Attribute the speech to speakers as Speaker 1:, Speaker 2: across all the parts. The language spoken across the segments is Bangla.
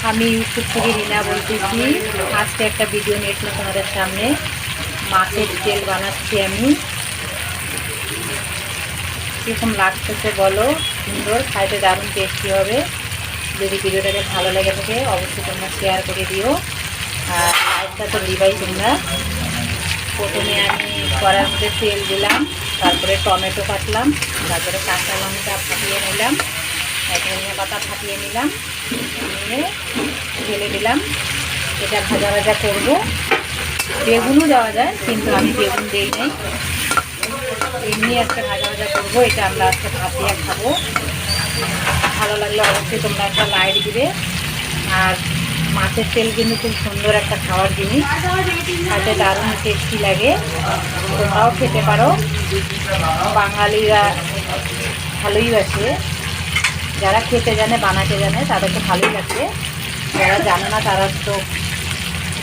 Speaker 1: আমি ইউটিউব থেকে রিনা বলতেছি। আজকে একটা ভিডিও নিয়ে এসেছি তোমাদের সামনে। মাছের তেল বানাচ্ছি আমি। কীরকম লাগতেছে বলো? সুন্দর, খাইতে দারুণ টেস্টি হবে। যদি ভিডিওটাকে ভালো লেগে থাকে অবশ্যই তোমরা শেয়ার করে দিও, আর লাইকটা তো দিবাই তোমরা। প্রথমে আমি কড়ার মধ্যে তেল দিলাম, তারপরে টমেটো কাটলাম, তারপরে কাঁচা লঙ্কা ফাটিয়ে নিলাম, ধনিয়া পাতা ফাটিয়ে নিলাম, নিয়ে ঢেলে দিলাম। এটা ভাজা ভাজা করবো। বেগুনও দেওয়া যায়, কিন্তু আমি বেগুন দিই নাই, এমনি একটা ভাজা ভাজা করবো। এটা আমরা আজকে ভাত দিয়ে খাবো। ভালো লাগলে অবশ্যই তোমরা একটা লাইক দিবে। আর মাছের তেল কিন্তু খুব সুন্দর একটা খাওয়ার জিনিস, খাইতে দারুণ টেস্টি লাগে। তোমরাও খেতে পারো। বাঙালিরা ভালোই বাসে, যারা খেতে জানে বানাতে জানে তাদের তো ভালোই লাগবে। যারা জানে না তারা তো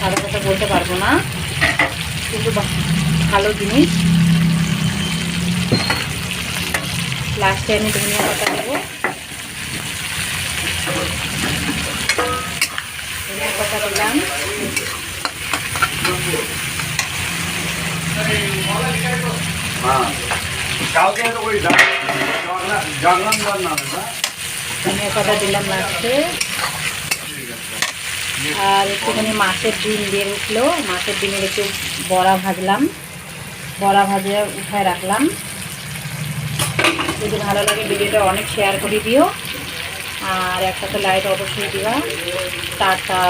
Speaker 1: তাদের কথা বলতে পারবো না, কিন্তু ভালো জিনিস। লাস্টে আমি ধনিয়া পাতা দেবো। ধনিয়া পাতা দিলাম। ধনিয়া পাতা দিলাম লাস্টে। আর একটুখানি মাছের ডিম বের উঠলো, মাছের ডিমের একটু বড়া ভাজলাম, বড়া ভাজে উঠায় রাখলাম। যদি ভালো লাগে ভিডিওটা অনেক শেয়ার করে দিও, আর একটা তো লাইক অবশ্যই দিবা। টাটা।